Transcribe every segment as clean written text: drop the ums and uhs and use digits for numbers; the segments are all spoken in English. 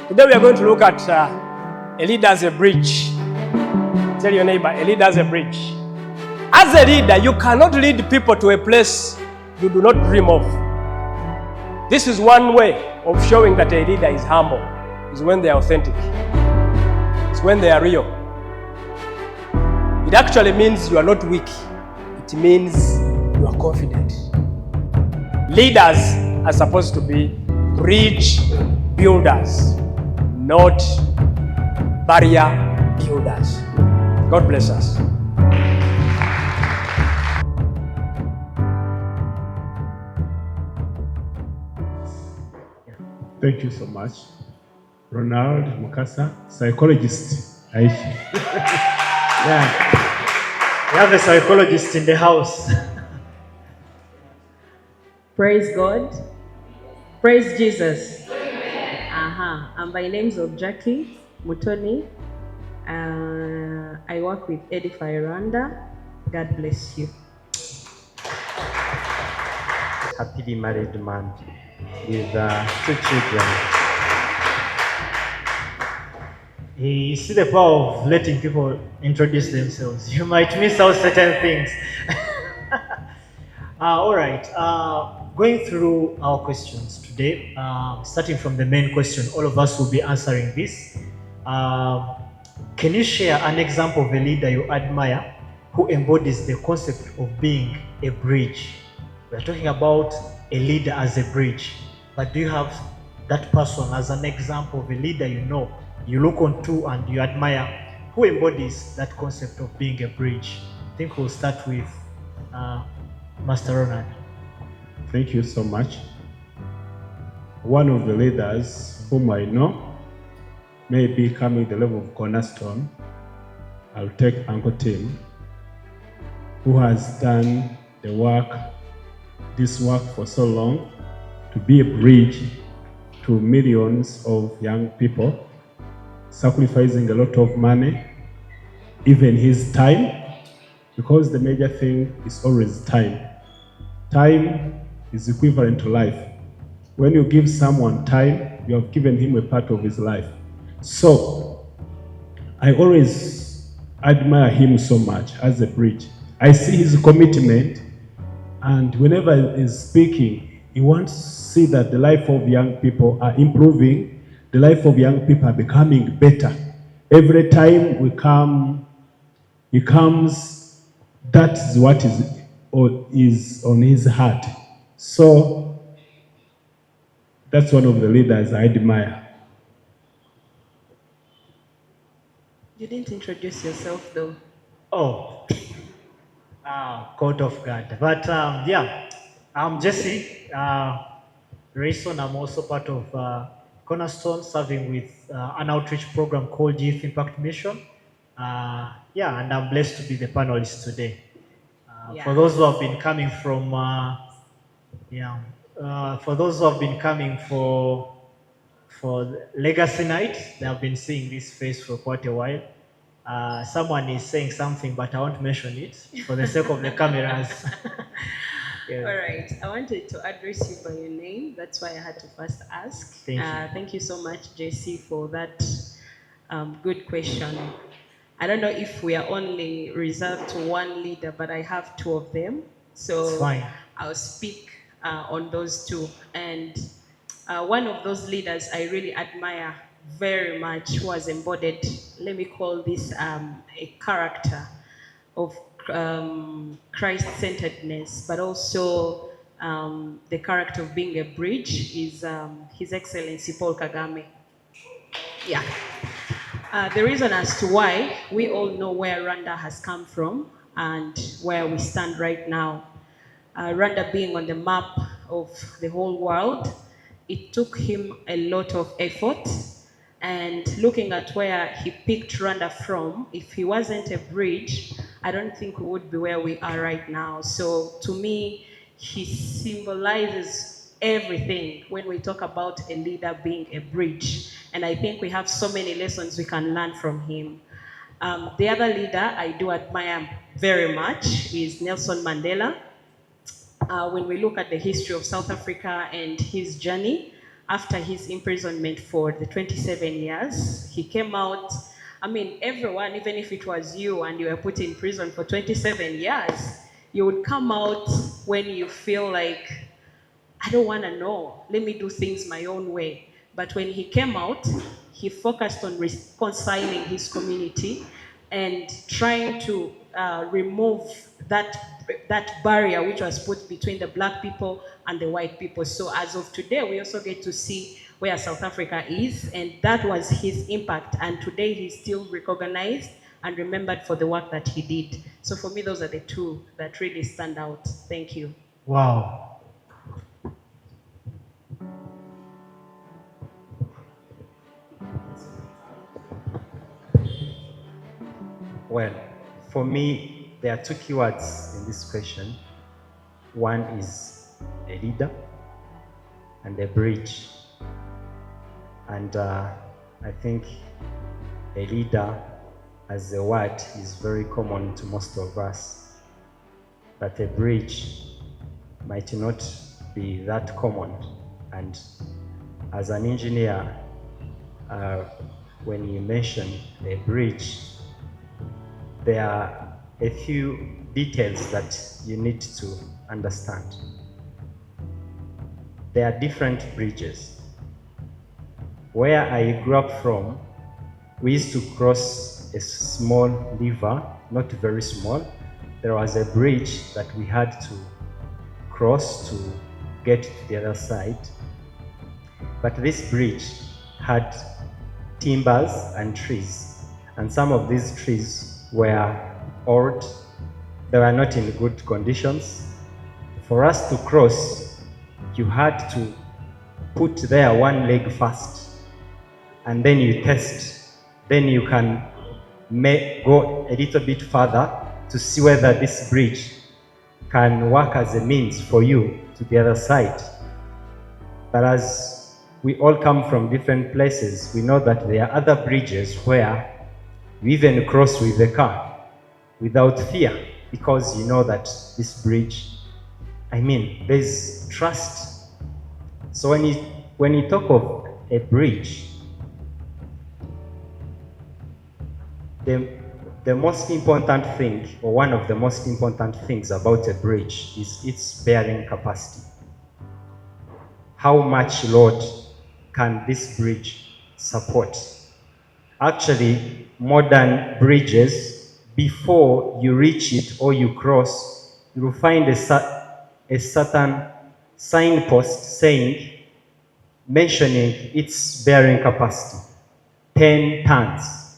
Today we are going to look at a leader as a bridge. Tell your neighbor, a leader as a bridge. As a leader, you cannot lead people to a place you do not dream of. This is one way of showing that a leader is humble, is when they are authentic. It's when they are real. It actually means you are not weak. It means you are confident. Leaders are supposed to be bridge builders, not barrier builders. God bless us. Thank you so much. Ronald Mukasa, psychologist. Yeah, we have a psychologist in the house. Praise God. Praise Jesus. And by names of Jackie Mutoni. I work with Edify Rwanda. God bless you. Happily married man with 2 children. You see the power of letting people introduce themselves. You might miss out certain things. All right. Going through our questions today, starting from the main question, all of us will be answering this. Can you share an example of a leader you admire who embodies the concept of being a bridge? We're talking about a leader as a bridge, but do you have that person as an example of a leader you know, you look onto and you admire, who embodies that concept of being a bridge? I think we'll start with Master Ronald. Thank you so much. One of the leaders whom I know may be coming the level of cornerstone. I'll take Uncle Tim, who has done this work for so long, to be a bridge to millions of young people, sacrificing a lot of money, even his time, because the major thing is always time. Time is equivalent to life. When you give someone time, you have given him a part of his life. So, I always admire him so much as a bridge. I see his commitment, and whenever he's speaking, he wants to see that the life of young people are improving, the life of young people are becoming better. Every time we come, he comes, that's what is on his heart. So, that's one of the leaders I admire. You didn't introduce yourself though. Oh, caught off guard. But yeah, I'm Jesse Rayson. I'm also part of Cornerstone, serving with an outreach program called Youth Impact Mission. Yeah, and I'm blessed to be the panelist today. For those who have been coming from, for those who have been coming for Legacy Night, they have been seeing this face for quite a while. Someone is saying something, but I won't mention it for the sake of the cameras. Yeah. All right. I wanted to address you by your name. That's why I had to first ask. Thank you so much, JC, for that good question. I don't know if we are only reserved to one leader, but I have 2 of them. So I'll speak on those 2. And one of those leaders I really admire very much, who has embodied, let me call this a character of Christ-centeredness, but also the character of being a bridge, is His Excellency Paul Kagame. Yeah. The reason as to why, we all know where Rwanda has come from and where we stand right now. Rwanda being on the map of the whole world, it took him a lot of effort. And looking at where he picked Rwanda from, if he wasn't a bridge, I don't think we would be where we are right now. So to me, he symbolizes everything when we talk about a leader being a bridge. And I think we have so many lessons we can learn from him. The other leader I do admire very much is Nelson Mandela. When we look at the history of South Africa and his journey, after his imprisonment for the 27 years. He came out. I mean, everyone, even if it was you and you were put in prison for 27 years, you would come out when you feel like, I don't want to know. Let me do things my own way. But when he came out, he focused on reconciling his community and trying to remove that barrier which was put between the black people and the white people. So as of today, we also get to see where South Africa is, and that was his impact. And today he's still recognized and remembered for the work that he did. So for me, those are the two that really stand out. Thank you. Wow. Well, for me, there are two keywords in this question. One is a leader and a bridge. And I think a leader as a word is very common to most of us. But a bridge might not be that common. And as an engineer, when you mention a bridge, there are a few details that you need to understand. There are different bridges. Where I grew up from, we used to cross a small river, not very small. There was a bridge that we had to cross to get to the other side. But this bridge had timbers and trees, and some of these trees were old. They were not in good conditions. For us to cross, you had to put there one leg first, and then you test. Then you can go a little bit further to see whether this bridge can work as a means for you to the other side. But as we all come from different places, we know that there are other bridges where you even cross with the car without fear, because you know that this bridge, there's trust. So when you talk of a bridge, the most important thing, or one of the most important things about a bridge, is its bearing capacity. How much load can this bridge support? Actually, modern bridges, before you reach it or you cross, you will find a certain signpost mentioning its bearing capacity, 10 tons.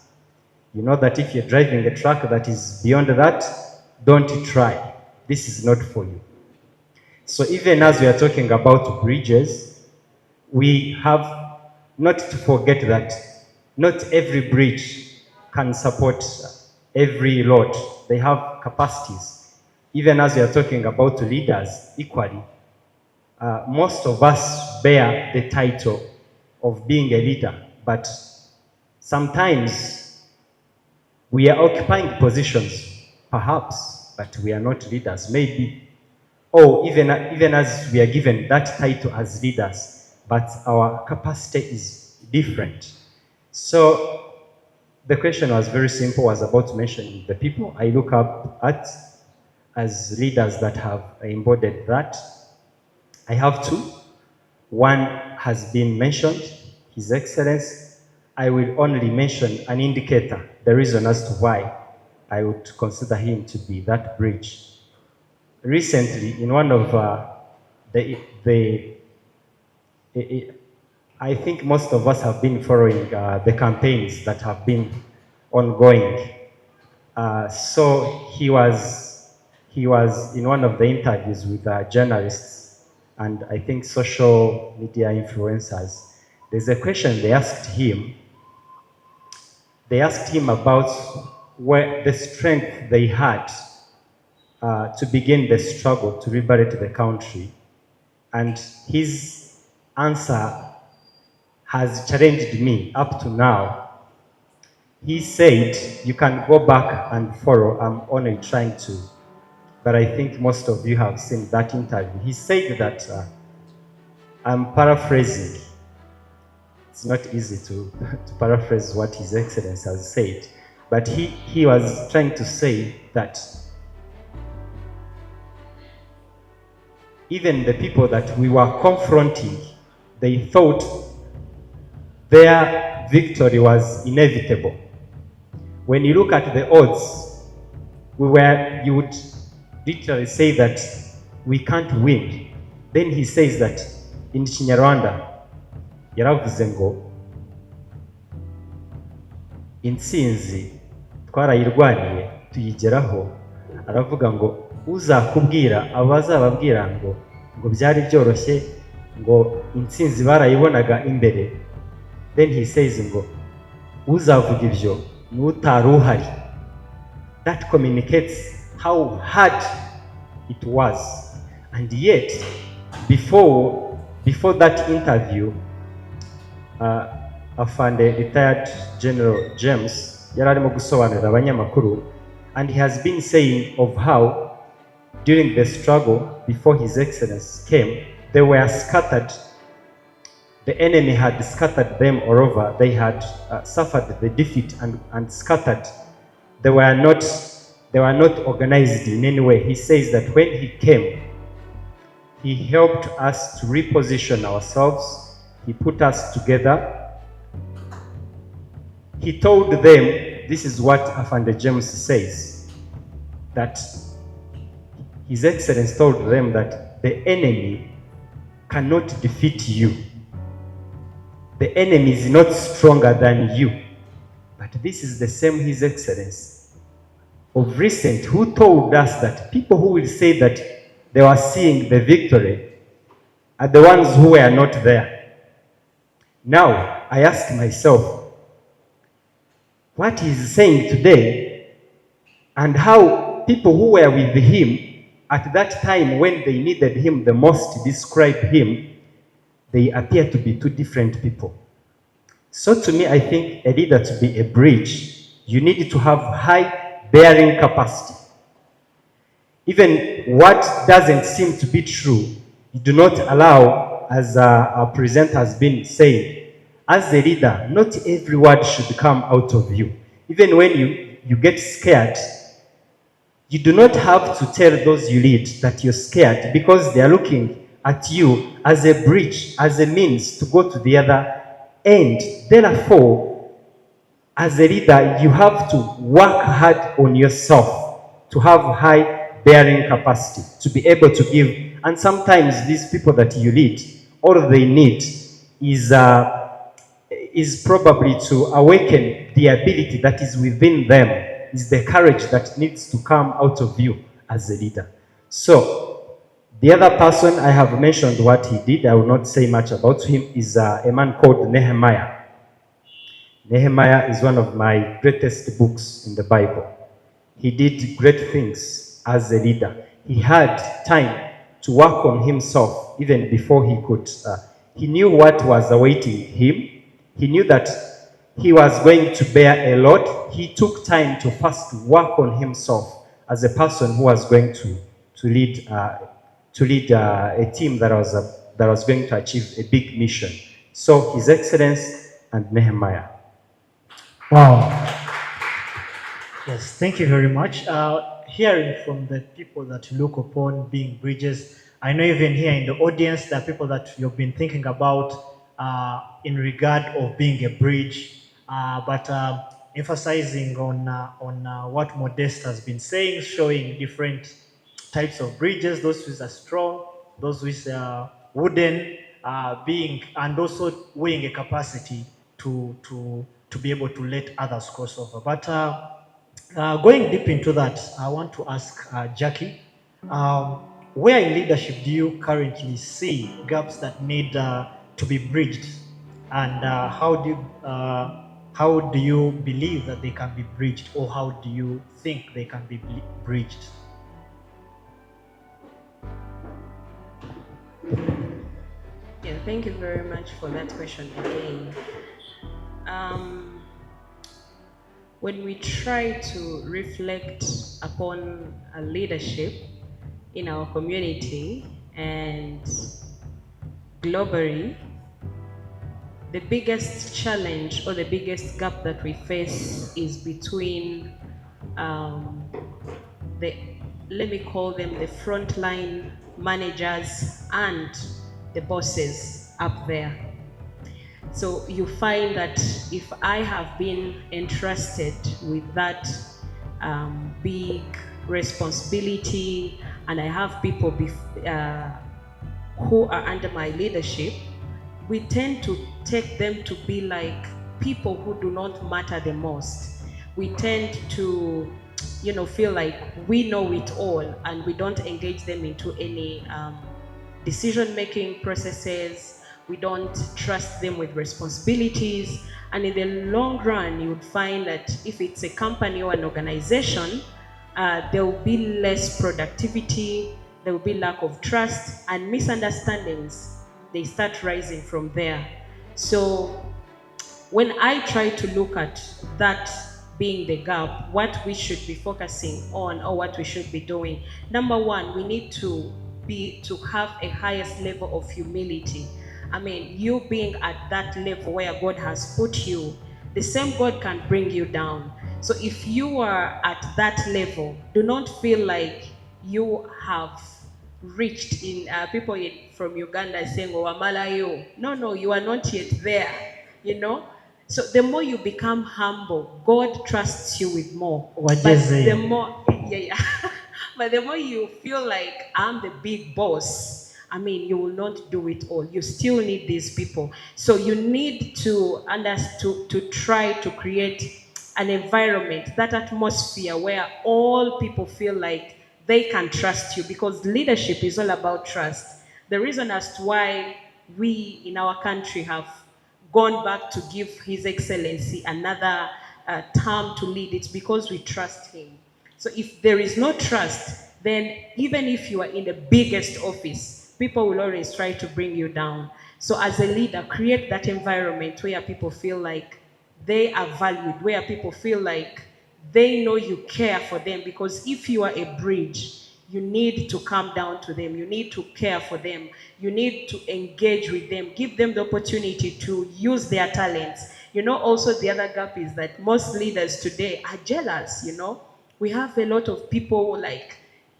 You know that if you're driving a truck that is beyond that, don't try. This is not for you. So even as we are talking about bridges, we have not to forget that not every bridge can support every load. They have capacities. Even as we are talking about leaders, equally, most of us bear the title of being a leader, but sometimes we are occupying positions, perhaps, but we are not leaders, maybe. Or even as we are given that title as leaders, but our capacity is different. So the question was very simple, was about mentioning the people I look up at as leaders that have embodied that. I have two. One has been mentioned, His Excellency. I will only mention an indicator, the reason as to why I would consider him to be that bridge. Recently, in one of I think most of us have been following the campaigns that have been ongoing. So he was in one of the interviews with journalists and I think social media influencers. There's a question they asked him. They asked him about where the strength they had to begin the struggle to liberate the country. And his answer has challenged me up to now. He said, you can go back and follow, I'm only trying to, but I think most of you have seen that interview. He said that, I'm paraphrasing, it's not easy to paraphrase what His Excellency has said, but he was trying to say that even the people that we were confronting, they thought their victory was inevitable. When you look at the odds, you would literally say that we can't win. Then he says that in Kinyarwanda, yaravuze ngo intsinzi twarayirwaniye tuyigeraho, aravuga ngo uzakubwira abazababwira ngo byari byoroshye, ngo intsinzi barayibonaga imbere, then he says ngo uzavuga ibyo n'utari uhari. That communicates how hard it was. And yet, before that interview, Afande retired General James yari arimo gusobanurira abanyamakuru, and he has been saying of how during the struggle before His Excellency came, they were scattered. The enemy had scattered them all over. They had suffered the defeat and scattered. They were not organized in any way. He says that when he came, he helped us to reposition ourselves. He put us together. He told them, this is what Afande James says, that His Excellency told them that the enemy cannot defeat you. The enemy is not stronger than you. But this is the same His Excellency of recent who told us that people who will say that they were seeing the victory are the ones who were not there. Now, I ask myself, what he's saying today and how people who were with him at that time when they needed him the most to describe him, they appear to be two different people. So to me, I think a leader to be a bridge, you need to have high bearing capacity. Even what doesn't seem to be true, you do not allow, as our presenter has been saying, as a leader, not every word should come out of you. Even when you get scared, you do not have to tell those you lead that you're scared, because they are looking at you as a bridge, as a means to go to the other end. Therefore, as a leader, you have to work hard on yourself to have high bearing capacity, to be able to give. And sometimes these people that you lead, all they need is probably to awaken the ability that is within them, is the courage that needs to come out of you as a leader. So, the other person, I have mentioned what he did, I will not say much about him, is a man called Nehemiah. Nehemiah is one of my greatest books in the Bible. He did great things as a leader. He had time to work on himself even before he could. He knew what was awaiting him. He knew that he was going to bear a lot. He took time to first work on himself as a person who was going to lead a team that was going to achieve a big mission. So His Excellency and Nehemiah. Wow. Yes, thank you very much. Hearing from the people that you look upon being bridges, I know even here in the audience, there are people that you've been thinking about in regard of being a bridge, but emphasizing on what Modeste has been saying, showing different types of bridges, those which are strong, those which are wooden, and also weighing a capacity to be able to let others cross over. But going deep into that, I want to ask Jackie, where in leadership do you currently see gaps that need to be bridged, and how do you believe that they can be bridged, or how do you think they can be bridged? Yeah, thank you very much for that question again. When we try to reflect upon a leadership in our community and globally, the biggest challenge or the biggest gap that we face is between the, let me call them the frontline managers and the bosses up there. So you find that if I have been entrusted with that big responsibility and I have people who are under my leadership, we tend to take them to be like people who do not matter the most. We tend to, feel like we know it all and we don't engage them into any decision-making processes. We don't trust them with responsibilities. And in the long run, you would find that if it's a company or an organization, there will be less productivity, there will be lack of trust, and misunderstandings. They start rising from there. So when I try to look at that being the gap, what we should be focusing on or what we should be doing, number one, we need to have a highest level of humility. I mean, you being at that level where God has put you, the same God can bring you down. So if you are at that level, do not feel like you have reached in people from Uganda saying, "Oh, Amalayo." No, you are not yet there. So the more you become humble, God trusts you with more. But the more, but the more you feel like I'm the big boss, I mean, you will not do it all. You still need these people. So you need to to try to create an environment, that atmosphere where all people feel like they can trust you, because leadership is all about trust. The reason as to why we in our country have gone back to give His Excellency another term to lead, it's because we trust him. So if there is no trust, then even if you are in the biggest office, people will always try to bring you down. So as a leader, create that environment where people feel like they are valued, where people feel like they know you care for them. Because if you are a bridge, you need to come down to them. You need to care for them. You need to engage with them. Give them the opportunity to use their talents. Also the other gap is that most leaders today are jealous. We have a lot of people like,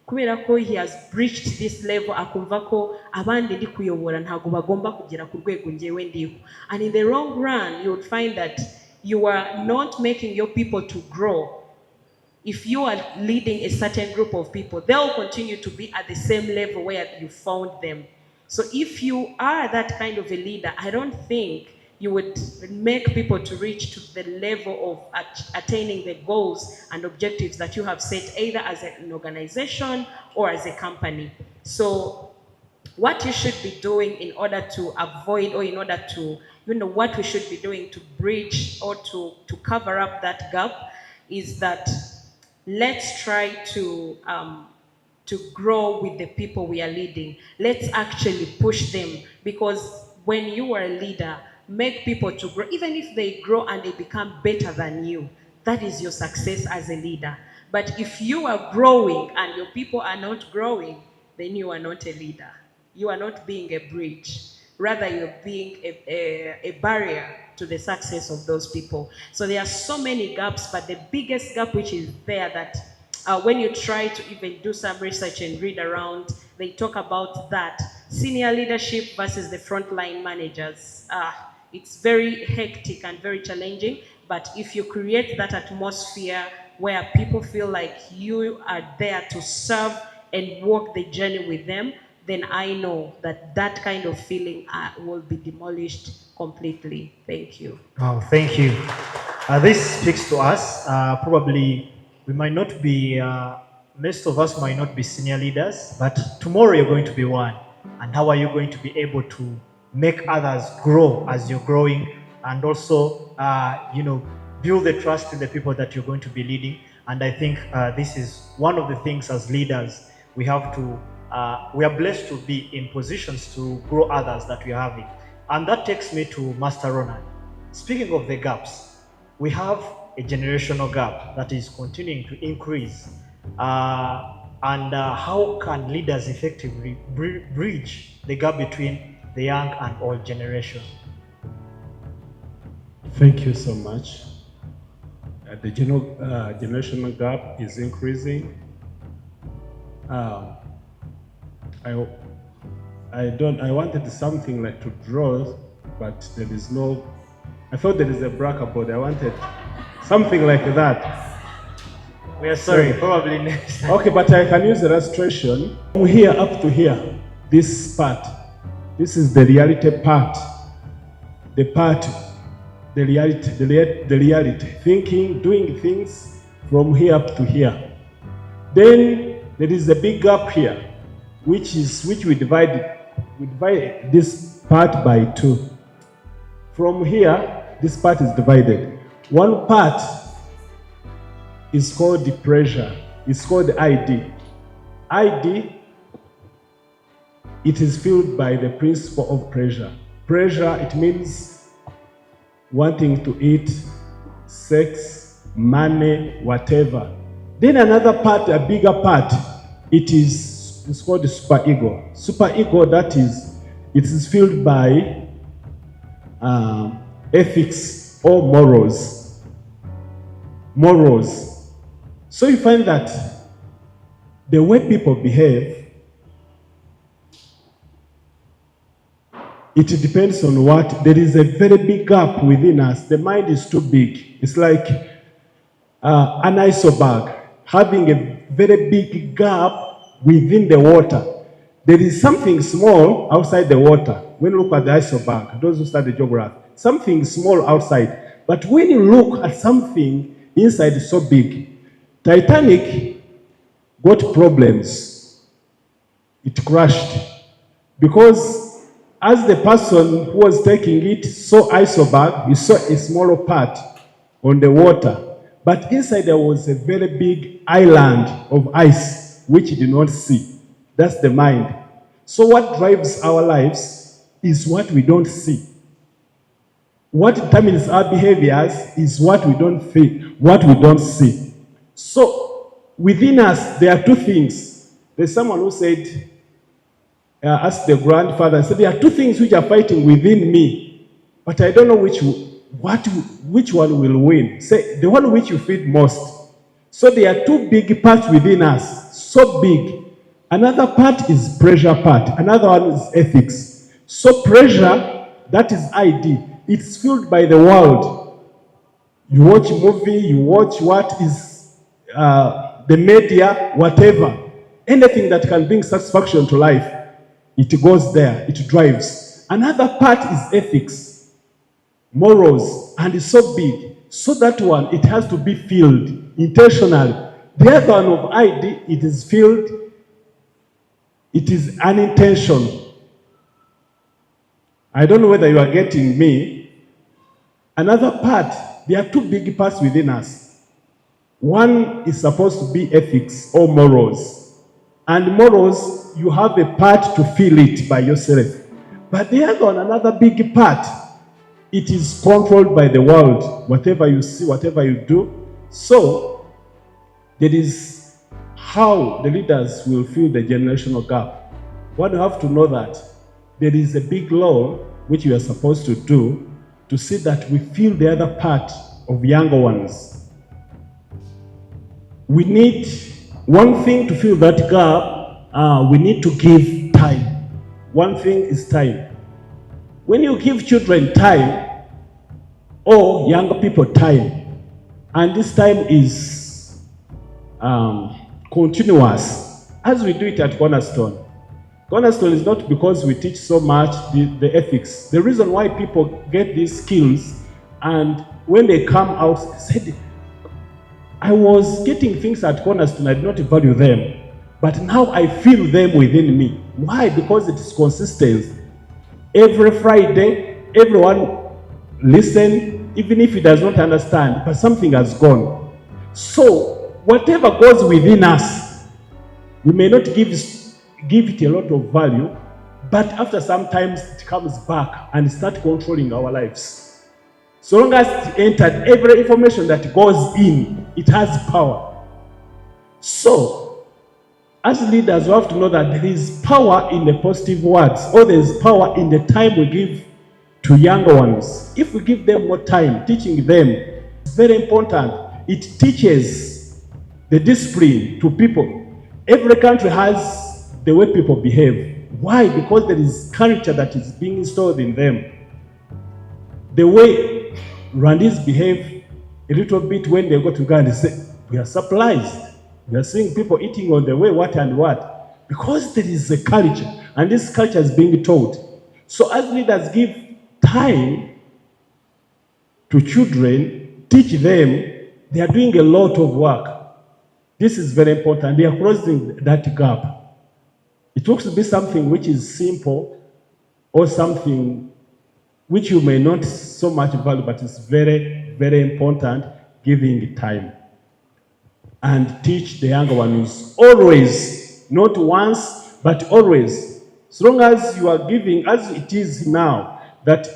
kubera ko he has breached this level, akumva ko abandi ndi kuyobora ntago bagomba kugera ku rwego njyewe ndiho. And in the long run, you would find that you are not making your people to grow. If you are leading a certain group of people, they'll continue to be at the same level where you found them. So if you are that kind of a leader, I don't think you would make people to reach to the level of attaining the goals and objectives that you have set, either as an organization or as a company. So what you should be doing in order to avoid, or in order to, what we should be doing to bridge or to cover up that gap, is that let's try to grow with the people we are leading. Let's actually push them, because when you are a leader, make people to grow. Even if they grow and they become better than you, that is your success as a leader. But if you are growing and your people are not growing, then you are not a leader. You are not being a bridge. Rather, you're being a barrier to the success of those people. So there are so many gaps, but the biggest gap which is there, that when you try to even do some research and read around, they talk about that senior leadership versus the frontline managers. It's very hectic and very challenging, but if you create that atmosphere where people feel like you are there to serve and walk the journey with them, then I know that that kind of feeling will be demolished completely. Thank you. Oh, thank you. This speaks to us. Probably we might not be, most of us might not be senior leaders, but tomorrow you're going to be one. And how are you going to be able to make others grow as you're growing, and also, build the trust in the people that you're going to be leading? And I think this is one of the things as leaders we have to, we are blessed to be in positions to grow others that we are having. And that takes me to Master Ronald. Speaking of the gaps, we have a generational gap that is continuing to increase. And how can leaders effectively bridge the gap between the young and old generation? Thank you so much. The generational gap is increasing. I wanted something like to draw, but there is no. I thought there is a blackboard. I wanted something like that. We are sorry, probably next time. Okay, but I can use the illustration from here up to here. This part. This is the reality part. The part, the reality. Thinking, doing things from here up to here. Then there is a big gap here, which we divide this part by 2. From here, this part is divided. One part is called the pressure. It's called the ID. ID, it is fueled by the principle of pressure. Pressure, it means wanting to eat, sex, money, whatever. Then another part, a bigger part, it's called the superego. Superego, it is fueled by ethics or morals. Morals. So you find that the way people behave, it depends on what. There is a very big gap within us. The mind is too big. It's like an iceberg having a very big gap within the water. There is something small outside the water. When you look at the iceberg, those who study geography, something small outside. But when you look at something inside, it's so big. Titanic got problems. It crashed because as the person who was taking it saw iceberg, he saw a smaller part on the water. But inside there was a very big island of ice which he did not see. That's the mind. So what drives our lives is what we don't see. What determines our behaviors is what we don't feel, what we don't see. So within us, there are 2 things. There's someone who said, asked the grandfather, said, there are 2 things which are fighting within me, but I don't know which one will win. Say, the one which you feed most. So there are 2 big parts within us, so big. Another part is pressure part. Another one is ethics. So pressure, that is ID. It's fueled by the world. You watch movie, you watch what is the media, whatever. Anything that can bring satisfaction to life, it goes there, it drives. Another part is ethics, morals, and it's so big. So that one, it has to be filled intentionally. The other one of ID, it is filled, it is unintentional. I don't know whether you are getting me. Another part, there are 2 big parts within us. One is supposed to be ethics or morals. And morals, you have a part to feel it by yourself. But the other one, another big part, it is controlled by the world. Whatever you see, whatever you do. So, there is how the leaders will fill the generational gap. One have to know that there is a big law which we are supposed to do to see that we fill the other part of younger ones. We need one thing to fill that gap. We need to give time. One thing is time. When you give children time or younger people time, and this time is continuous, as we do it at Cornerstone. Cornerstone is not because we teach so much the ethics. The reason why people get these skills, and when they come out, said, I was getting things at Cornerstone, I did not value them, but now I feel them within me. Why? Because it is consistent. Every Friday, everyone listen, even if he does not understand, but something has gone. So, whatever goes within us, we may not give it a lot of value, but after some time it comes back and start controlling our lives. So long as it entered, every information that goes in, it has power. So, as leaders, we have to know that there is power in the positive words, or there is power in the time we give to younger ones. If we give them more time, teaching them, it's very important. It teaches the discipline to people. Every country has the way people behave. Why? Because there is character that is being installed in them. The way Rwandese behave a little bit when they go to Uganda, say, we are surprised. We are seeing people eating on the way, what and what. Because there is a culture, and this culture is being taught. So as leaders give time to children, teach them, they are doing a lot of work. This is very important. They are closing that gap. It looks to be something which is simple or something which you may not so much value, but it's very, very important, giving time. And teach the younger ones always, not once, but always. As long as you are giving, as it is now, that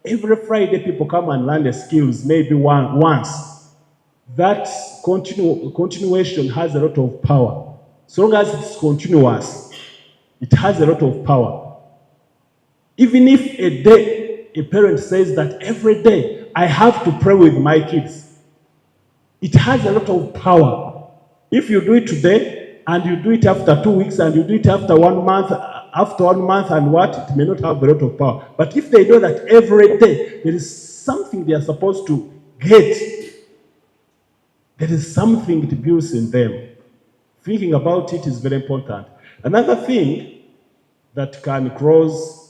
every Friday people come and learn the skills, maybe once. That continuation has a lot of power. So long as it's continuous, it has a lot of power. Even if a day a parent says that every day I have to pray with my kids, it has a lot of power. If you do it today and you do it after 2 weeks and you do it after 1 month, and what, it may not have a lot of power. But if they know that every day there is something they are supposed to get, there is something it builds in them. Thinking about it is very important. Another thing that can close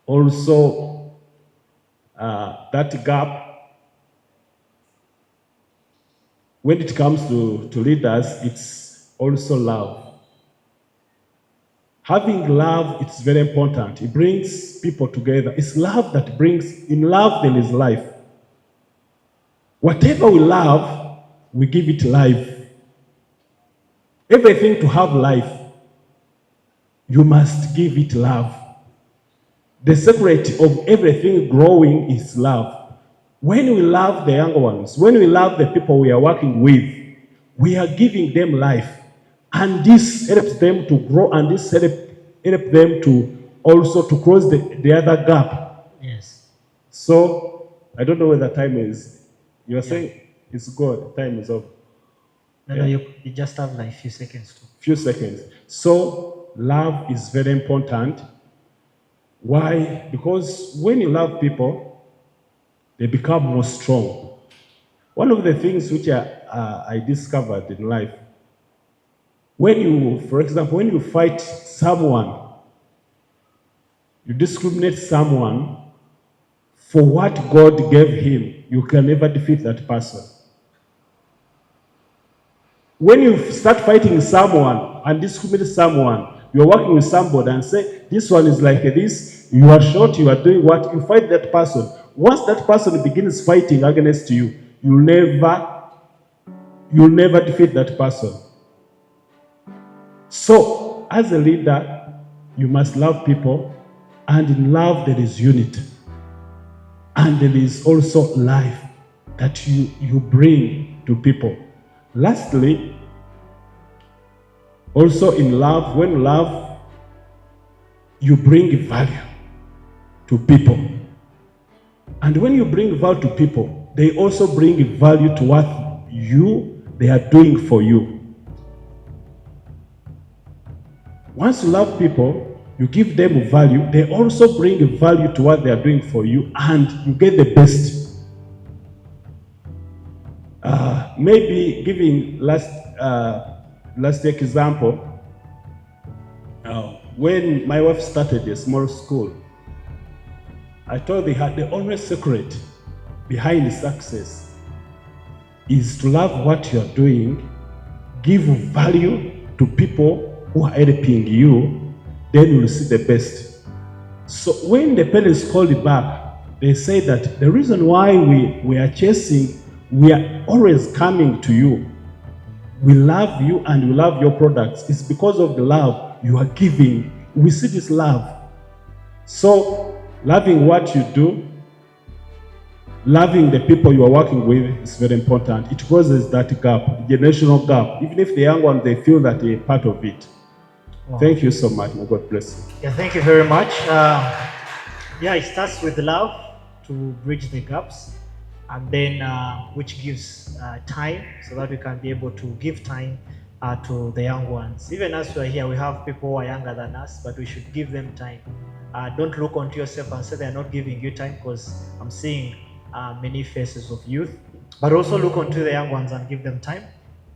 also that gap when it comes to leaders, it's also love. Having love, it's very important. It brings people together. It's love that brings, in love there is life. Whatever we love, we give it life. Everything to have life, you must give it love. The secret of everything growing is love. When we love the younger ones, when we love the people we are working with, we are giving them life. And this helps them to grow, and this helps them to also to close the other gap. Yes. So, I don't know where the time is. You are saying it's good, time is over. No, you just have like a few seconds too. Few seconds. So, love is very important. Why? Because when you love people, they become more strong. One of the things which I discovered in life, when you, for example, when you fight someone, you discriminate someone for what God gave him, you can never defeat that person. When you start fighting someone and discriminate someone, you're working with somebody and say, this one is like this, you are short, you are doing what, you fight that person. Once that person begins fighting against you, you'll never defeat that person. So, as a leader, you must love people, and in love there is unity. And there is also life that you bring to people. Lastly, also in love, when you love, you bring value to people. And when you bring value to people, they also bring value to what they are doing for you. Once you love people, you give them value, they also bring value to what they are doing for you, and you get the best. Maybe giving last example, when my wife started a small school, I told her the only secret behind success is to love what you are doing, give value to people who are helping you, then you will see the best. So when the parents called back, they say that the reason why we are chasing, we are always coming to you, we love you and we love your products, it's because of the love you are giving. We see this love. So loving what you do, loving the people you are working with is very important. It closes that gap, the generational gap. Even if the young ones, they feel that they are part of it. Wow. Thank you so much. May God bless you. Yeah, thank you very much. Yeah, it starts with love to bridge the gaps, and then which gives time so that we can be able to give time to the young ones. Even as we are here, we have people who are younger than us, but we should give them time. Don't look onto yourself and say they're not giving you time, because I'm seeing many faces of youth. But also look onto the young ones and give them time.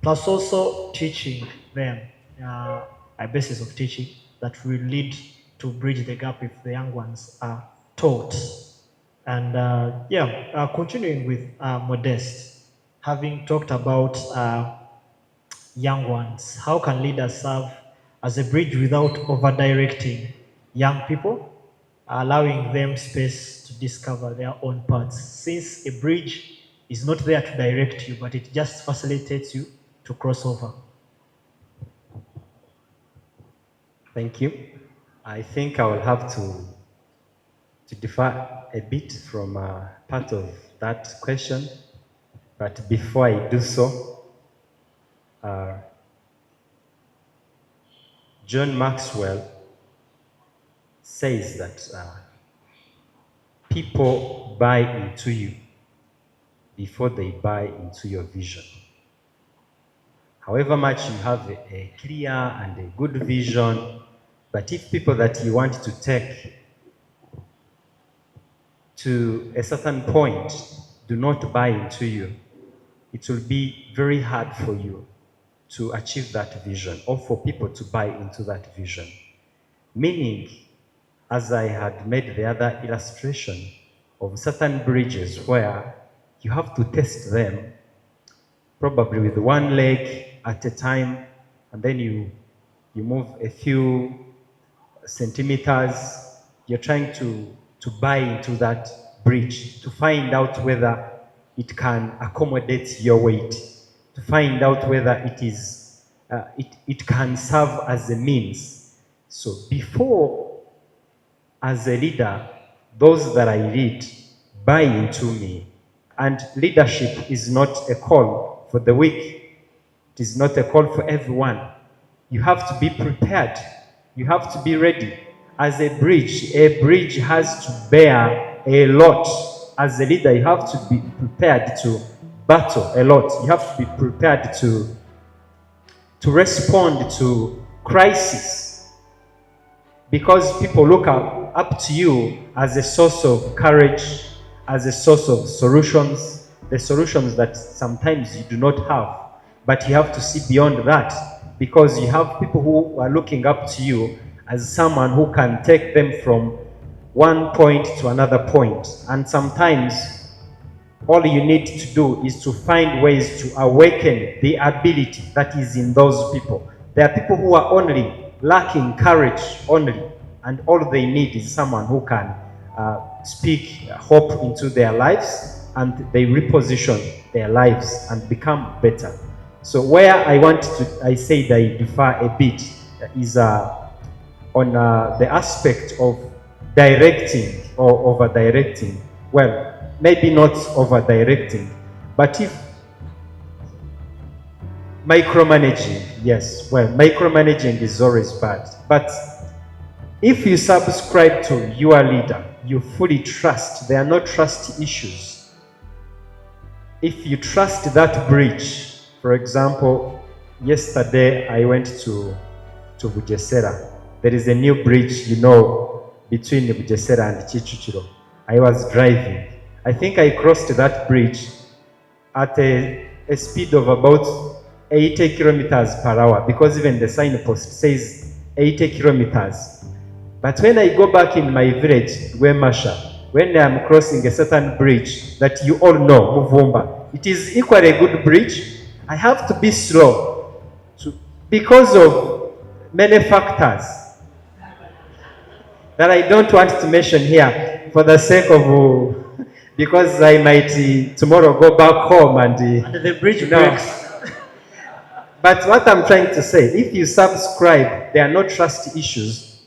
Plus also teaching them a basis of teaching that will lead to bridge the gap if the young ones are taught. And continuing with Modeste, having talked about young ones, how can leaders serve as a bridge without over-directing young people, allowing them space to discover their own paths? Since a bridge is not there to direct you, but it just facilitates you to cross over. Thank you. I think I will have to differ a bit from part of that question, but before I do so, John Maxwell says that people buy into you before they buy into your vision. However much you have a clear and a good vision, but if people that you want to take to a certain point do not buy into you, it will be very hard for you to achieve that vision or for people to buy into that vision. Meaning, as I had made the other illustration of certain bridges where you have to test them, probably with one leg at a time, and then you move a few centimeters, you're trying to buy into that bridge, to find out whether it can accommodate your weight, to find out whether it is it can serve as a means. So before, as a leader, those that I lead buy into me. And leadership is not a call for the weak. It is not a call for everyone. You have to be prepared. You have to be ready. As a bridge has to bear a lot. As a leader, you have to be prepared to battle a lot. You have to be prepared to respond to crisis. Because people look up to you as a source of courage, as a source of solutions, the solutions that sometimes you do not have. But you have to see beyond that, because you have people who are looking up to you as someone who can take them from one point to another point. And sometimes all you need to do is to find ways to awaken the ability that is in those people. There are people who are only lacking courage only, and all they need is someone who can speak hope into their lives, and they reposition their lives and become better. So where I say that I differ a bit is on the aspect of directing or over-directing. Well, maybe not over-directing, but if micromanaging, yes, well, micromanaging is always bad. But if you subscribe to your leader, you fully trust, there are no trust issues. If you trust that bridge, for example, yesterday I went to Bugesera. There is a new bridge, between Bugesera and Chichuchiro. I was driving. I think I crossed that bridge at a speed of about 80 kilometers per hour, because even the signpost says 80 kilometers. But when I go back in my village, Masha, when I'm crossing a certain bridge that you all know, Muvumba, it is equally a good bridge. I have to be slow because of many factors that I don't want to mention here for the sake of, because I might tomorrow go back home and the bridge breaks. But what I'm trying to say, if you subscribe, there are no trust issues.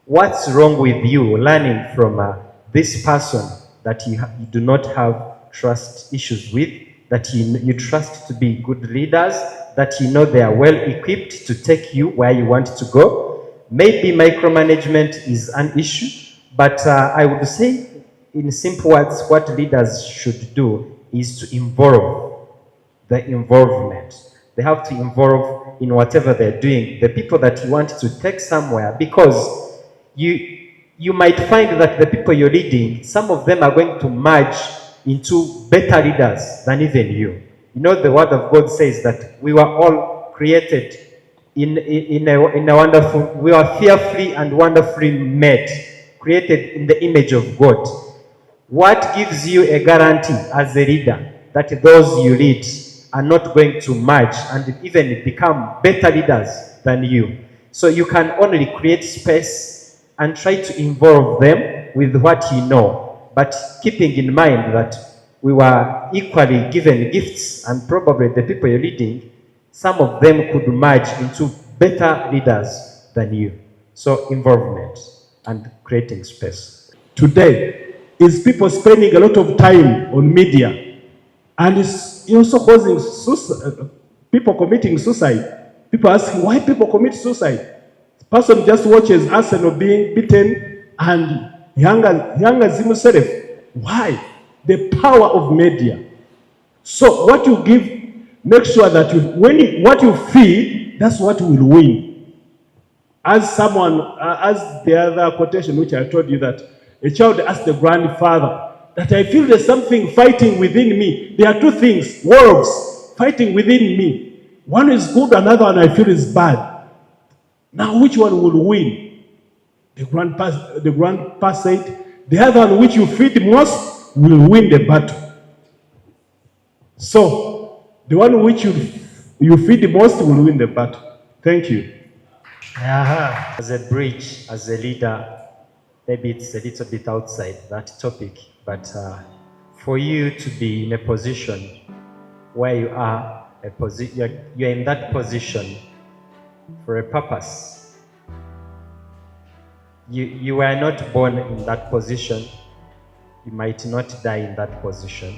What's wrong with you learning from this person that you do not have trust issues with, that you trust to be good leaders, that they are well equipped to take you where you want to go? Maybe micromanagement is an issue, But I would say, in simple words, what leaders should do is to involve the involvement. They have to involve in whatever they're doing the people that you want to take somewhere, because you might find that the people you're leading, some of them are going to merge into better leaders than even you. You know, the word of God says that we were all created in a wonderful, we are fearfully and wonderfully made, created in the image of God. What gives you a guarantee as a leader that those you lead are not going to merge and even become better leaders than you? So you can only create space and try to involve them with what you know, but keeping in mind that we were equally given gifts, and probably the people you're leading, some of them could merge into better leaders than you. So involvement and creating space. Today is people spending a lot of time on media, and it's also causing people committing suicide. People asking why people commit suicide. The person just watches Arsenal being beaten and hungers himself. Why? The power of media. So what you give, make sure that what you feed, that's what will win. As the other quotation which I told you, that a child asked the grandfather that I feel there's something fighting within me. There are two things, wolves fighting within me. One is good, another one I feel is bad. Now which one will win? The grandpa said, the other one which you feed most will win the battle. So the one which you feed most will win the battle. Thank you. As a bridge, as a leader, maybe it's a little bit outside that topic, but for you to be in a position where you are, you're in that position for a purpose. You were not born in that position. You might not die in that position,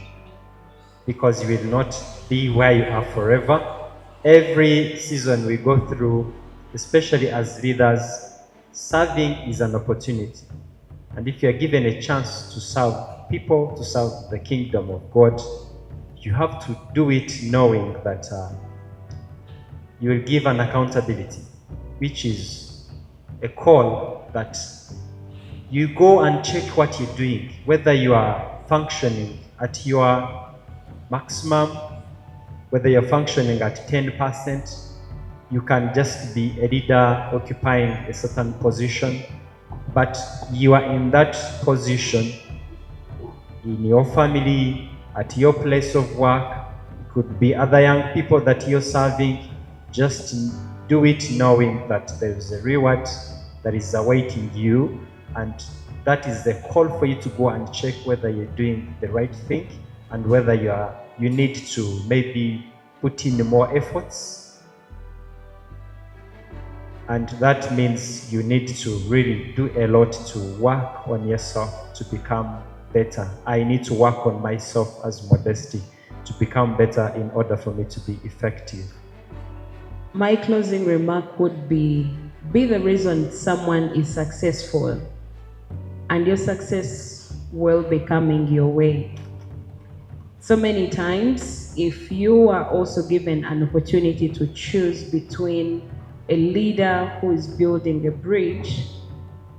because you will not be where you are forever. Every season we go through, especially as leaders, serving is an opportunity. And if you're given a chance to serve people, to serve the kingdom of God, you have to do it knowing that you will give an accountability, which is a call that you go and check what you're doing, whether you are functioning at your maximum, whether you're functioning at 10%. You can just be a leader occupying a certain position, but you are in that position in your family, at your place of work. It could be other young people that you're serving. Just do it knowing that there is a reward that is awaiting you, and that is the call for you to go and check whether you're doing the right thing and whether you need to maybe put in more efforts. And that means you need to really do a lot to work on yourself to become better. I need to work on myself as Modeste to become better in order for me to be effective. My closing remark would be the reason someone is successful, and your success will be coming your way. So many times, if you are also given an opportunity to choose between a leader who is building a bridge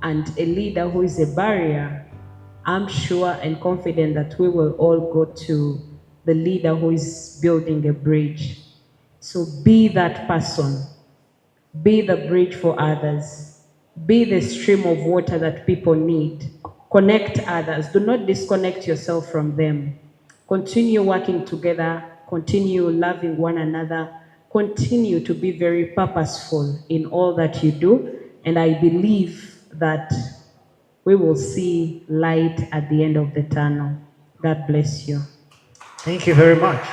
and a leader who is a barrier, I'm sure and confident that we will all go to the leader who is building a bridge. So be that person. Be the bridge for others. Be the stream of water that people need. Connect others. Do not disconnect yourself from them. Continue working together. Continue loving one another. Continue to be very purposeful in all that you do. And I believe that we will see light at the end of the tunnel. God bless you. Thank you very much.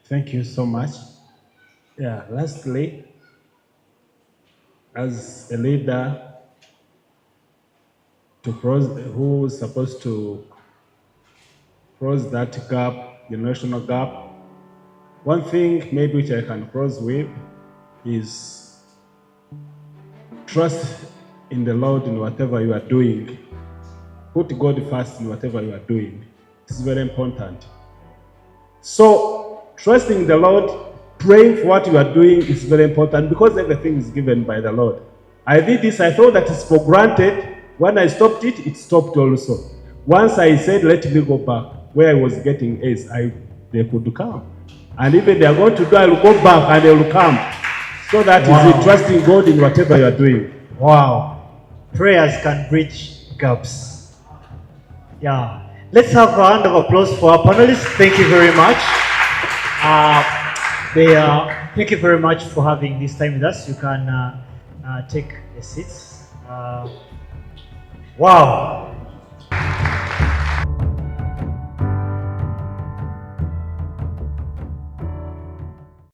Thank you so much. Yeah, lastly, as a leader who is supposed to close that gap, generational gap, one thing maybe which I can close with is trust in the Lord in whatever you are doing. Put God first in whatever you are doing. It's very important. So, trusting the Lord, praying for what you are doing is very important because everything is given by the Lord. I did this, I thought that it's for granted. When I stopped it, it stopped also. Once I said, let me go back, where I was getting A's, they could come. And even they are going to do, I will go back and they will come. So that is it, trusting God in whatever you are doing. Wow. Prayers can bridge gaps. Yeah. Let's have a round of applause for our panelists. Thank you very much. Thank you very much for having this time with us. You can take a seat. Wow.